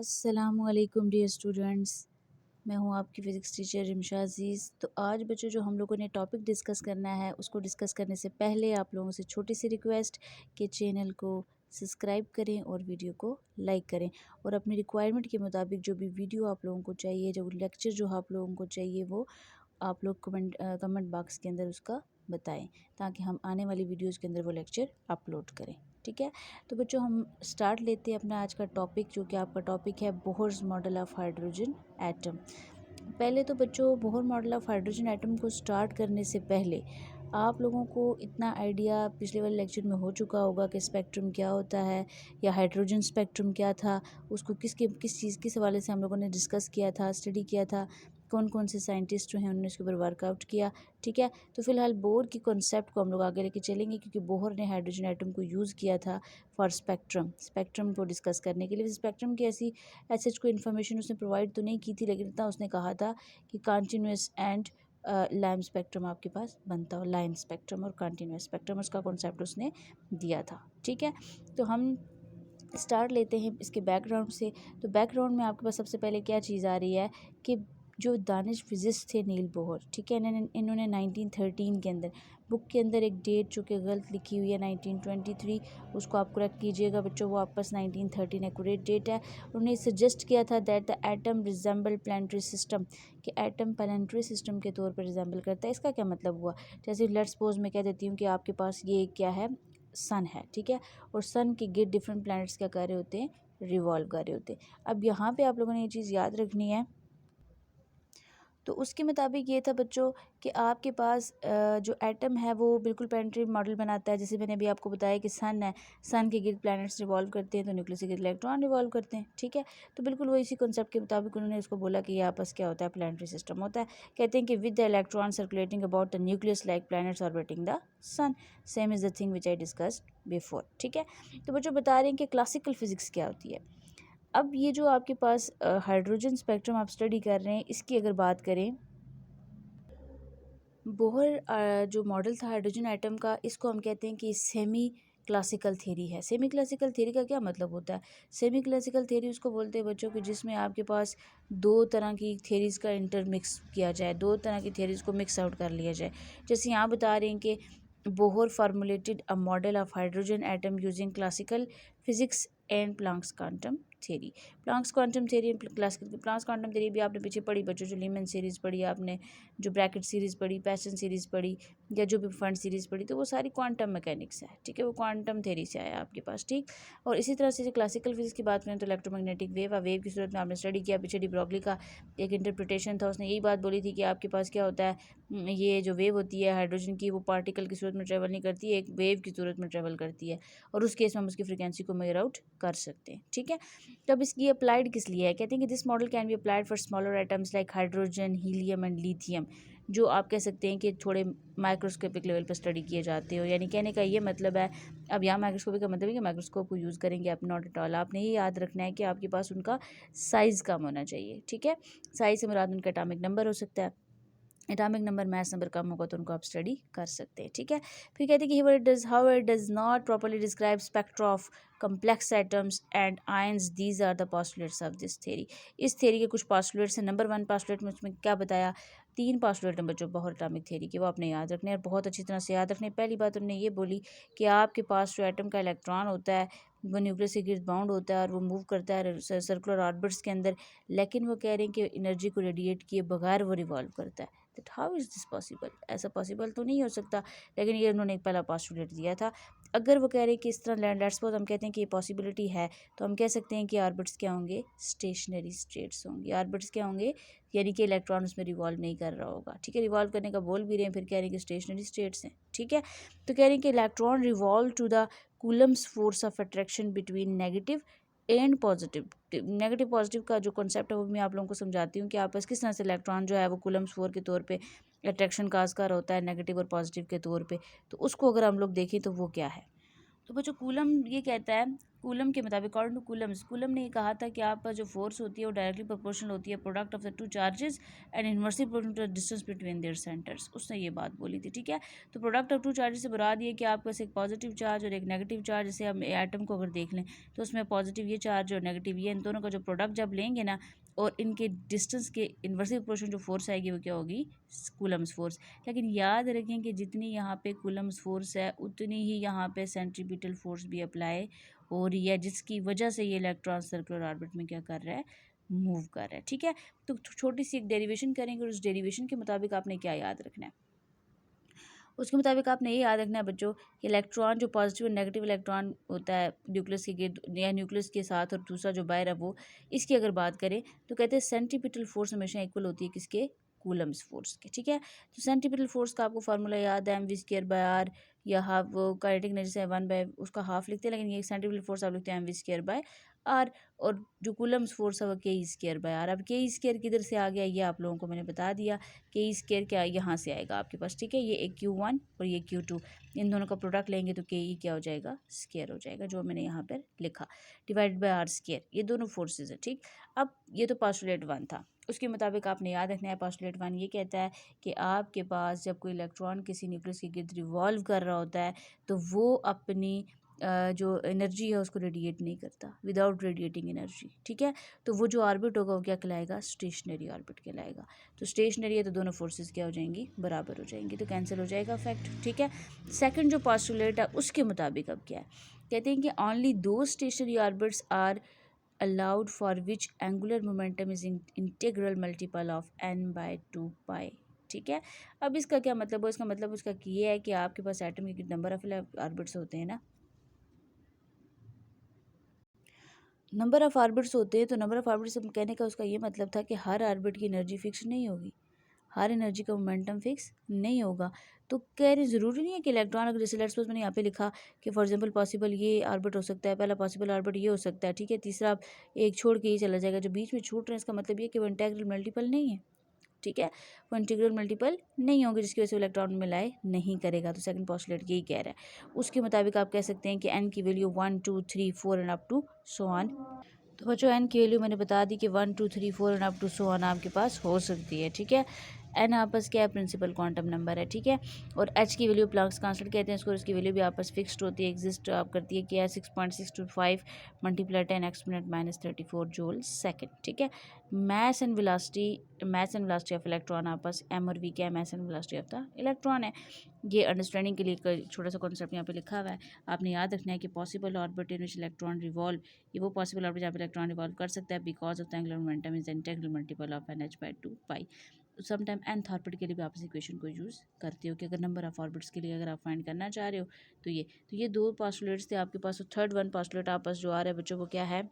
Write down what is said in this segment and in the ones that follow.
अस्सलामुअलैकुम dear students. मैं हूं आपकी फ़िज़िक्स टीचर रिमशा अज़ीज़। तो आज बच्चों जो हम लोगों ने टॉपिक डिस्कस करना है उसको डिस्कस करने से पहले आप लोगों से छोटी सी रिक्वेस्ट कि चैनल को सब्सक्राइब करें और वीडियो को लाइक करें और अपनी रिक्वायरमेंट के मुताबिक जो भी वीडियो आप लोगों को चाहिए, जो लेक्चर जो आप लोगों को चाहिए, वो आप लोग कमेंट बॉक्स के अंदर उसका बताएं ताकि हम आने वाली वीडियोज़ के अंदर वो लेक्चर अपलोड करें। ठीक है, तो बच्चों हम स्टार्ट लेते हैं अपना आज का टॉपिक, जो कि आपका टॉपिक है Bohr's model of hydrogen atom. पहले तो बच्चों Bohr model of hydrogen atom को स्टार्ट करने से पहले आप लोगों को इतना आइडिया पिछले वाले लेक्चर में हो चुका होगा कि स्पेक्ट्रम क्या होता है या हाइड्रोजन स्पेक्ट्रम क्या था, उसको किस चीज़ किस हवाले से हम लोगों ने डिस्कस किया था, स्टडी किया था, कौन कौन से साइंटिस्ट जो हैं उन्होंने इसके ऊपर वर्कआउट किया। ठीक है, तो फिलहाल बोहर की कॉन्सेप्ट को हम लोग आगे लेके चलेंगे क्योंकि बोहर ने हाइड्रोजन एटम को यूज़ किया था फॉर स्पेक्ट्रम को डिस्कस करने के लिए। स्पेक्ट्रम की ऐसी सच कोई इन्फॉर्मेशन उसने प्रोवाइड तो नहीं की थी, लेकिन इतना उसने कहा था कि कंटिन्यूस एंड लाइम स्पेक्ट्रम आपके पास बनता हो, लाइम स्पेक्ट्रम और कंटिन्यूस स्पेक्ट्रम, उसका कॉन्सेप्ट उसने दिया था। ठीक है, तो हम स्टार्ट लेते हैं इसके बैकग्राउंड से। तो बैकग्राउंड में आपके पास सबसे पहले क्या चीज़ आ रही है कि जो दानिश फिजिस्ट थे नील बोहर, ठीक है, इन्होंने 1913 के अंदर बुक के अंदर एक डेट जो कि गलत लिखी हुई है 1923, उसको आप करेक्ट कीजिएगा बच्चों, वो आपस 1913 एक्यूरेट डेट है। उन्होंने सजेस्ट किया था that the atom resemble planetary system, कि एटम प्लानिटरी सिस्टम के तौर पर रिजेंबल करता है। इसका क्या मतलब हुआ, जैसे लेट्स सपोज मैं कह देती हूँ कि आपके पास ये क्या है, सन है, ठीक है, और सन के गिर्द डिफरेंट प्लैनेट्स क्या कर रहे होते हैं, रिवॉल्व कर रहे होते हैं। अब यहाँ पे आप लोगों ने ये चीज़ याद रखनी है। तो उसके मुताबिक ये था बच्चों कि आपके पास जो एटम है वो बिल्कुल प्लानिटरी मॉडल बनाता है। जैसे मैंने अभी आपको बताया कि सन है, सन के गिर्द प्लैनेट्स रिवॉल्व करते हैं तो न्यूक्लियस के गिर्द इलेक्ट्रॉन रिवॉल्व करते हैं। ठीक है, तो बिल्कुल वो इसी कॉन्सेप्ट के मुताबिक उन्होंने उसको बोला कि ये आपस क्या होता है, प्लानिटरी सिस्टम होता है। कहते हैं कि with the electron circulating about the nucleus like planets orbiting the sun, same is the thing which I discussed before. ठीक है, तो बच्चों बता रहे हैं कि क्लासिकल फिजिक्स क्या होती है। अब ये जो आपके पास हाइड्रोजन स्पेक्ट्रम आप स्टडी कर रहे हैं, इसकी अगर बात करें, बोहर जो मॉडल था हाइड्रोजन एटम का, इसको हम कहते हैं कि सेमी क्लासिकल थ्योरी है। सेमी क्लासिकल थ्योरी का क्या मतलब होता है, सेमी क्लासिकल थ्योरी उसको बोलते हैं बच्चों कि जिसमें आपके पास दो तरह की थ्योरीज का इंटरमिक्स किया जाए, दो तरह की थ्योरीज को मिक्स आउट कर लिया जाए। जैसे यहाँ बता रहे हैं कि Bohr formulated a model of hydrogen atom using classical physics and Planck's quantum theory. Planck's quantum theory, classical Planck's quantum theory भी आपने पीछे पढ़ी बच्चों, जो लीमन सीरीज़ पढ़ी आपने, जो ब्रैकेट सीरीज़ पढ़ी, पैशन सीरीज़ पढ़ी, या जो भी फंड सीरीज़ पढ़ी, तो वो सारी क्वांटम मैकेनिक्स है। ठीक है, वो क्वांटम थ्योरी से आया आपके पास। ठीक, और इसी तरह से जो क्लासिकल फिजिक्स की बात करें तो इलेक्ट्रोमैग्नेटिक वेव, वेव की सूरत में आपने स्टडी किया, पीछे डी ब्रॉगली का एक इंटरप्रिटेशन था, उसने यही बात बोली थी कि आपके पास क्या होता है, ये जो वेव होती है हाइड्रोजन की, वो पार्टिकल की सूरत में ट्रेवल नहीं करती है, एक वेव की सूरत में ट्रेवल करती है, और उस केस में हम उसकी फ्रिक्वेंसी को मेजर आउट कर सकते हैं। ठीक है, तो अब इसकी अप्लाइड किस लिए है, कहते हैं कि this model can be applied for smaller atoms like hydrogen, helium and lithium, जो आप कह सकते हैं कि थोड़े माइक्रोस्कोपिक लेवल पर स्टडी किए जाते हो। यानी कहने का ये मतलब है, अब यहाँ माइक्रोस्कोपिक का मतलब है कि माइक्रोस्कोप को यूज़ करेंगे आप, नॉट एट ऑल। आपने ये याद रखना है कि आपके पास उनका साइज़ कम होना चाहिए। ठीक है, साइज़ से मुराद उनका एटॉमिक नंबर हो सकता है, एटॉमिक नंबर मैथ नंबर कम होगा तो उनको आप स्टडी कर सकते हैं। ठीक है, फिर कहते हैं कि how it does not properly describe spectra of complex atoms and ions, these are the postulates of this theory। इस थ्योरी के कुछ postulates हैं। नंबर 1 postulate में उसमें क्या बताया, 3 postulate हैं बच्चों बोहर एटॉमिक थ्योरी के, वो आपने याद रखने हैं और बहुत अच्छी तरह से याद रखने। पहली बात उन्होंने ये बोली कि आपके पास जो एटम का इलेक्ट्रॉन होता है वो न्यूक्लियस के गिर्द बाउंड होता है और वो मूव करता है सर्कुलर ऑर्बिट्स के अंदर, लेकिन वो कह रहे हैं कि एनर्जी को रेडिएट किए बगैर वो रिवॉल्व करता है। That how is this possible, ऐसा पॉसिबल तो नहीं हो सकता, लेकिन ये उन्होंने एक पहला पॉस्टुलेट दिया था। अगर वो कह रहे हैं कि इस तरह लेट्स सपोज हम कहते हैं कि ये पॉसिबिलिटी है, तो हम कह सकते हैं कि ऑर्बिट्स क्या होंगे, स्टेशनरी स्टेट्स होंगे। ऑर्बिट्स क्या होंगे, यानी कि इलेक्ट्रॉन उसमें रिवॉल्व नहीं कर रहा होगा। ठीक है, रिवॉल्व करने का बोल भी रहे हैं, फिर कह रहे हैं कि स्टेशनरी स्टेट्स हैं। ठीक है, तो कह रहे हैं कि electron revolve to the Coulomb's force of attraction between negative and positive. Negative positive का जो कॉन्सेप्ट है वो मैं आप लोगों को समझाती हूँ कि आपस किस तरह से इलेक्ट्रॉन जो है वो कूलम्स फोर्स के तौर पे अट्रैक्शन काज कर होता है नेगेटिव और पॉजिटिव के तौर पे। तो उसको अगर हम लोग देखें तो वो क्या है, तो बच्चों कूलम ये कहता है कूलम के मुताबिक, अकॉर्डिंग टू कूलम ने ये कहा था कि आप जो फोर्स होती है वो डायरेक्टली प्रोपोर्शनल होती है product of the two charges and inversely proportional to the distance between their centres. उसने ये बात बोली थी, ठीक है। तो प्रोडक्ट ऑफ टू चार्जेस से मुराद ये कि आपके पास एक पॉजिटिव चार्ज और एक नेगेटिव चार्ज, जैसे हम एटम को अगर देख लें तो उसमें पॉजिटिव ये चार्ज और नेगेटिव ये, इन दोनों का जो प्रोडक्ट जब लेंगे ना और इनके डिस्टेंस के इन्वर्सली प्रोपोर्शनल जो फोर्स आएगी वो क्या होगी, कूलम्स फोर्स। लेकिन याद रखें कि जितनी यहाँ पे कूलम्स फोर्स है उतनी ही यहाँ पे सेंट्रीपिटल फोर्स भी अप्लाई हो रही है, जिसकी वजह से ये इलेक्ट्रॉन सर्कुलर ऑर्बिट में क्या कर रहा है, मूव कर रहा है, ठीक है। तो छोटी सी एक डेरिवेशन करेंगे और उस डेरिवेशन के मुताबिक आपने क्या याद रखना है, उसके मुताबिक आपने ये याद रखना है बच्चों कि इलेक्ट्रॉन जो पॉजिटिव और नेगेटिव इलेक्ट्रॉन होता है न्यूक्लियस के गिर्द या न्यूक्लियस के साथ, और दूसरा जो बाहर है वो, इसकी अगर बात करें तो कहते हैं सेंट्रीपिटल फोर्स हमेशा इक्वल होती है किसके, कूलम्स फोर्स के, ठीक है। तो सेंट्रीपिटल फोर्स का आपको फार्मूला याद है, mv²/r, या हाफ वो काइनेटिक एनर्जी से 1/, उसका हाफ लिखते हैं, लेकिन ये सेंट्रीपिटल फोर्स आप लिखते हैं mv²/r, और जो कूलम्स फोर्स है वो ke²/r। अब ke² किधर से आ गया ये आप लोगों को मैंने बता दिया, ke² क्या यहाँ से आएगा आपके पास, ठीक है। ये एक Q1 और ये Q2, इन दोनों का प्रोडक्ट लेंगे तो ke क्या हो जाएगा, स्क्वायर हो जाएगा, जो मैंने यहाँ पर लिखा, /r²। ये दोनों फोर्सेज है, ठीक। अब ये तो पोस्टुलेट 1 था, उसके मुताबिक आपने याद रखना है पोस्टुलेट 1 ये कहता है कि आपके पास जब कोई इलेक्ट्रॉन किसी न्यूक्लियस के गिर्द रिवॉल्व कर रहा होता है तो वो अपनी जो एनर्जी है उसको रेडिएट नहीं करता, विदाउट रेडिएटिंग एनर्जी, ठीक है। तो वो जो ऑर्बिट होगा वो क्या कहलाएगा, स्टेशनरी ऑर्बिट कहलाएगा। तो स्टेशनरी है तो दोनों फोर्सेस क्या हो जाएंगी, बराबर हो जाएंगी, तो कैंसिल हो जाएगा फैक्ट, ठीक है। सेकंड जो पोस्टुलेट है उसके मुताबिक अब क्या है, कहते हैं कि ओनली दो stationary orbits are allowed for which angular momentum is integral multiple of n/2 pi, ठीक है। अब इसका क्या मतलब है, इसका मतलब उसका ये है कि आपके पास एटम के नंबर ऑफ ऑर्बिट्स होते हैं ना, नंबर ऑफ ऑर्बिट्स होते हैं, तो नंबर ऑफ ऑर्बिट्स कहने का उसका ये मतलब था कि हर ऑर्बिट की एनर्जी फिक्स नहीं होगी, हर एनर्जी का मोमेंटम फिक्स नहीं होगा। तो कह रहे ज़रूरी नहीं है कि इलेक्ट्रॉन, अगर जैसे लेट्स सपोज मैंने यहाँ पे लिखा कि फॉर एग्जांपल पॉसिबल ये ऑर्बिट हो सकता है, पहला पॉसिबल ऑर्बिट ये हो सकता है, ठीक है, तीसरा आप एक छोड़ के ये चला जाएगा, जो बीच में छूट रहे हैं इसका मतलब ये कि वो इंटीग्रल मल्टीपल नहीं है, ठीक है, वो इंटीग्रल मल्टीपल नहीं होंगे जिसकी वजह से इलेक्ट्रॉन में लाई नहीं करेगा। तो सेकंड पोस्टुलेट यही कह रहा है। उसके मुताबिक आप कह सकते हैं कि एन की value 1 2 3 4 and up to so on. तो बच्चों एन की वैल्यू मैंने बता दी कि 1 2 3 4 and up to so on आपके पास हो सकती है, ठीक है। एन आपस क्या है, प्रिंसिपल क्वांटम नंबर है, ठीक है। और एच की वैल्यू प्लैंक्स कांस्टेंट कहते हैं इसको, इसकी वैल्यू भी आपस फिक्स्ड होती है, एग्जिस्ट आप करती है क्या, 6.625 मल्टीप्लाई 10 एक्सपोनेंट -34 जूल सेकंड, ठीक है। Mass and velocity of electron आपस, एम और वी क्या है, mass and velocity of the electron है। ये अंडरस्टैंडिंग के लिए एक छोटा सा कॉन्सेप्ट यहाँ पे लिखा हुआ है, आपने याद रखना है कि possible orbit in which electron revolve, ये वो पॉसिबल ऑर्बिट जहाँ पे इलेक्ट्रॉन रिवॉल्व कर सकता है because of the angular momentum is integral multiple of NH/2 pi. Sometime nth orbit के लिए भी आप इस इक्वेशन को यूज़ करते हो कि अगर नंबर ऑफ ऑर्बिट्स के लिए अगर आप फाइंड करना चाह रहे हो तो ये दो पोस्टुलेट्स थे आपके पास। तो थर्ड वन पोस्टुलेट आपस जो आ रहा है बच्चों वो क्या है,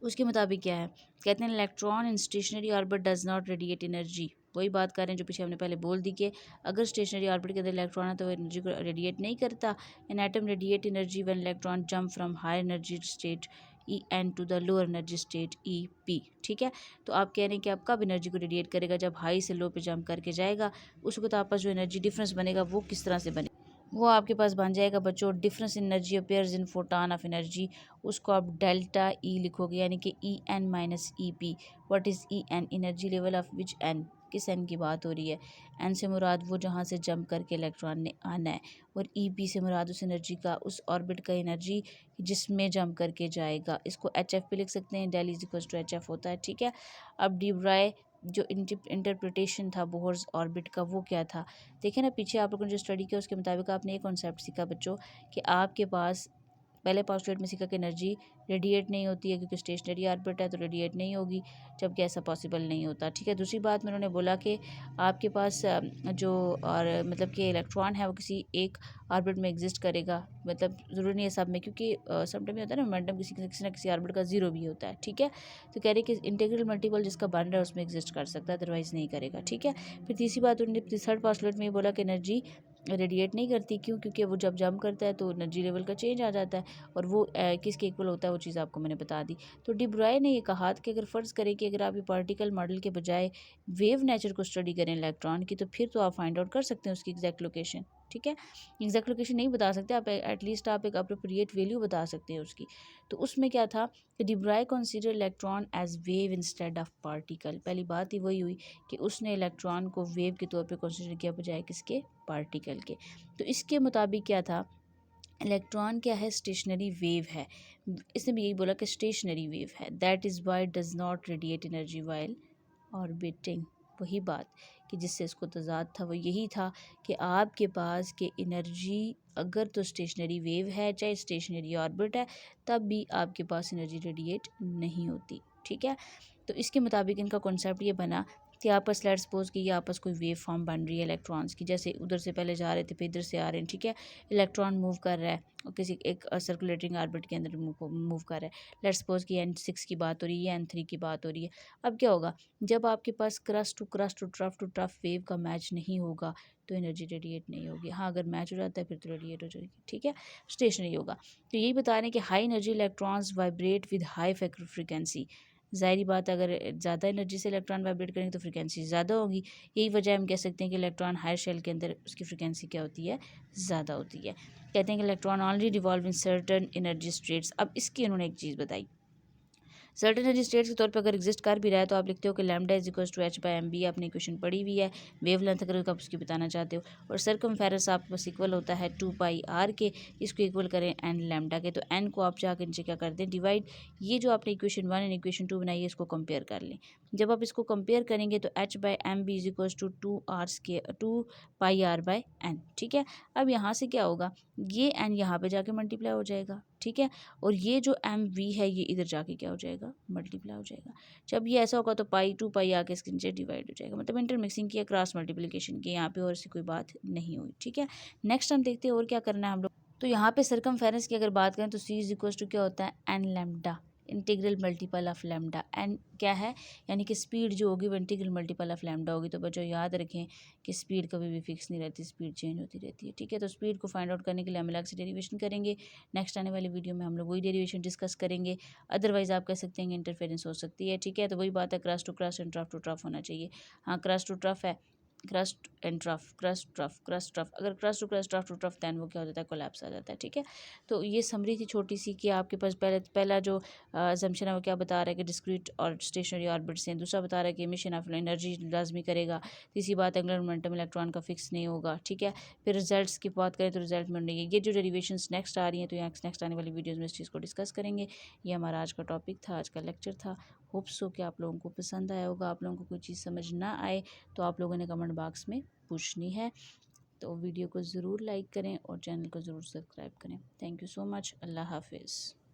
उसके मुताबिक क्या है, कहते हैं electron in stationery orbit does not radiate energy. वही बात कर रहे हैं जो पीछे हमने पहले बोल दी कि अगर स्टेशनरी ऑर्बिट के अंदर इलेक्ट्रॉन है तो वो एनर्जी को रेडिएट नहीं करता। An atom radiate energy when electron jump from high energy state EN to the lower energy state EP, ठीक है। तो आप कह रहे हैं कि आप कब एनर्जी को रेडिएट करेगा, जब हाई से लो पे जंप करके जाएगा, उस वक्त आपस जो एनर्जी डिफरेंस बनेगा वो किस तरह से बने, वो आपके पास बन जाएगा बच्चों difference in energy appears in photon of energy, उसको आप डेल्टा E लिखोगे, यानी कि EN minus EP। What is EN, energy level of which N, किस N की बात हो रही है, N से मुराद वो जहाँ से जंप करके इलेक्ट्रॉन ने आना है, और EP से मुराद उस एनर्जी का, उस ऑर्बिट का एनर्जी जिसमें जंप करके जाएगा। इसको HF पे लिख सकते हैं, del is equal to HF होता है, ठीक है। अब डी ब्राय जो इंटरप्रिटेशन था बोहर्स ऑर्बिट का वो क्या था, देखिए ना पीछे आप लोगों ने जो स्टडी किया उसके मुताबिक आपने एक कॉन्सेप्ट सीखा बच्चों कि आपके पास पहले पोस्टुलेट में सीखा कि एनर्जी रेडिएट नहीं होती है क्योंकि स्टेशनरी ऑर्बिट है तो रेडिएट नहीं होगी, जबकि ऐसा पॉसिबल नहीं होता, ठीक है। दूसरी बात में उन्होंने बोला कि आपके पास जो और मतलब कि इलेक्ट्रॉन है वो किसी एक ऑर्बिट में एग्जिस्ट करेगा, मतलब ज़रूरी नहीं है सब में, क्योंकि समटाइम होता है ना मोमेंटम किसी ना किसी ऑर्बिट का जीरो भी होता है, ठीक है। तो कह रहे कि इंटीग्रल मल्टीपल जिसका बन रहा है उसमें एग्जिस्ट कर सकता है, अदरवाइज नहीं करेगा, ठीक है। फिर तीसरी बात उन्होंने थर्ड पोस्टुलेट में ये बोला कि एनर्जी रेडिएट नहीं करती, क्यों, क्योंकि वो जब जंप करता है तो एनर्जी लेवल का चेंज आ जाता है, और वो किसके इक्वल होता है वो चीज़ आपको मैंने बता दी। तो डी ब्राय ने ये कहा कि अगर फ़र्ज़ करें कि अगर आप ये पार्टिकल मॉडल के बजाय वेव नेचर को स्टडी करें इलेक्ट्रॉन की, तो फिर तो आप फाइंड आउट कर सकते हैं उसकी एग्जैक्ट लोकेशन। ठीक है। एग्जैक्ट लोकेशन नहीं बता सकते आप, एटलीस्ट आप एक अप्रोप्रिएट वैल्यू बता सकते हैं उसकी। तो उसमें क्या था कि de Broglie consider electron as wave instead of particle. पहली बात ही वही हुई कि उसने इलेक्ट्रॉन को वेव के तौर पे कंसीडर किया बजाय किसके, पार्टिकल के। तो इसके मुताबिक क्या था, इलेक्ट्रॉन क्या है, स्टेशनरी वेव है। इसने भी यही बोला कि स्टेशनरी वेव है, that is why does not radiate energy while orbiting. वही बात कि जिससे इसको तजाद था वो यही था कि आपके पास के एनर्जी अगर तो स्टेशनरी वेव है चाहे स्टेशनरी ऑर्बिट है, तब भी आपके पास एनर्जी रेडिएट नहीं होती। ठीक है। तो इसके मुताबिक इनका कॉन्सेप्ट ये बना कि आपस लेट्स सपोज कि ये आपस कोई वेव फॉर्म बन रही है इलेक्ट्रॉन्स की, जैसे उधर से पहले जा रहे थे फिर इधर से आ रहे हैं। ठीक है। इलेक्ट्रॉन मूव कर रहा है और किसी एक सर्कुलेटिंग ऑर्बिट के अंदर मूव कर रहा है। लेट्स सपोज कि N6 की बात हो रही है, N3 की बात हो रही है। अब क्या होगा, जब आपके पास क्रस्ट टू ट्रफ वेव का मैच नहीं होगा तो एनर्जी रेडिएट नहीं होगी। हाँ, अगर मैच हो जाता है फिर तो रेडिएट हो जाएगी। ठीक है, स्टेशनरी होगा। तो यही बता रहे हैं कि high energy electrons vibrate with high frequency. ज़ाहिरी बात, अगर ज़्यादा एनर्जी से इलेक्ट्रॉन वाइब्रेट करेंगे तो फ्रिक्वेंसी ज़्यादा होगी। यही वजह हम कह सकते हैं कि इलेक्ट्रॉन हायर शेल के अंदर उसकी फ्रिक्वेंसी क्या होती है, ज़्यादा होती है। कहते हैं कि electron only revolve in certain energy states. अब इसकी उन्होंने एक चीज़ बताई, सर्टेन एनर्जी स्टेट्स के तौर पे अगर एग्जिस्ट कर भी रहा है तो आप लिखते हो कि lambda is equal to h by m b. आपने क्वेश्चन पढ़ी हुई है। वेव लेंथ अगर आप उसकी बताना चाहते हो, और सरकमफेरेंस आपके पास इक्वल होता है 2 पाई आर के। इसको इक्वल करें एन लैम्डा के, तो एन को आप जाकर नीचे क्या कर दें, डिवाइड। ये जो आपने इक्वेशन 1 एंड इक्वेशन 2 बनाई है इसको कंपेयर कर लें। जब आप इसको कंपेयर करेंगे तो h by m b is equal to 2 pi r by n. ठीक है। अब यहाँ से क्या होगा, ये एन यहाँ पे जाके मल्टीप्लाई हो जाएगा। ठीक है। और ये जो एम वी है ये इधर जाके क्या हो जाएगा, मल्टीप्लाई हो जाएगा। जब ये ऐसा होगा तो पाई 2 पाई आके इसके नीचे डिवाइड हो जाएगा। मतलब इंटरमिक्सिंग की या क्रॉस मल्टीप्लिकेशन की, यहाँ पे और ऐसी कोई बात नहीं हुई। ठीक है। नेक्स्ट हम देखते हैं और क्या करना है हम लोग। तो यहाँ पे सरकमफेरेंस की अगर बात करें तो सी इज इक्वल टू क्या होता है, n lambda integral multiple of lambda. N क्या है, यानी कि स्पीड जो होगी वो इंटीग्रल मल्टीपल ऑफ लैम्डा होगी। तो बच्चों याद रखें कि स्पीड कभी भी फिक्स नहीं रहती, स्पीड चेंज होती रहती है। ठीक है। तो स्पीड को फाइंड आउट करने के लिए हम अलग से डेरिवेशन करेंगे। नेक्स्ट आने वाली वीडियो में हम लोग वही डेरिवेशन डिस्कस करेंगे। अदरवाइज आप कह सकते हैं इंटरफेरेंस हो सकती है। ठीक है। तो वही बात है, crest to crest and trough to trough होना चाहिए। हाँ, क्रस्ट टू ट्रफ है, crest and trough, crest trough, crest trough. अगर crest to crest, trough to trough, then वो क्या हो जाता है, कोलैप्स आ जाता है। ठीक है। तो ये समरी थी छोटी सी कि आपके पास पहला जो असम्पशन है वो क्या बता रहा है कि डिस्क्रीट और स्टेशनरी ऑर्बिट्स हैं। दूसरा बता रहा है कि एमिशन ऑफ एनर्जी लाजमी करेगा। तीसरी बात, एंगुलर मोमेंटम इलेक्ट्रॉन का फिक्स नहीं होगा। ठीक है। फिर रिजल्ट्स की बात करें तो रिजल्ट में नहीं है। ये जो डेरिवेशंस नेक्स्ट आ रही हैं तो यहाँ नेक्स्ट आने वाली वीडियोज़ में इस चीज़ को डिस्कस करेंगे। ये हमारा आज का टॉपिक था, आज का लेक्चर था। होप सो कि आप लोगों को पसंद आया होगा। आप लोगों को कोई चीज़ समझ ना आए तो आप लोगों ने कमेंट बॉक्स में पूछनी है। तो वीडियो को ज़रूर लाइक करें और चैनल को ज़रूर सब्सक्राइब करें। Thank you so much. अल्लाह हाफिज़।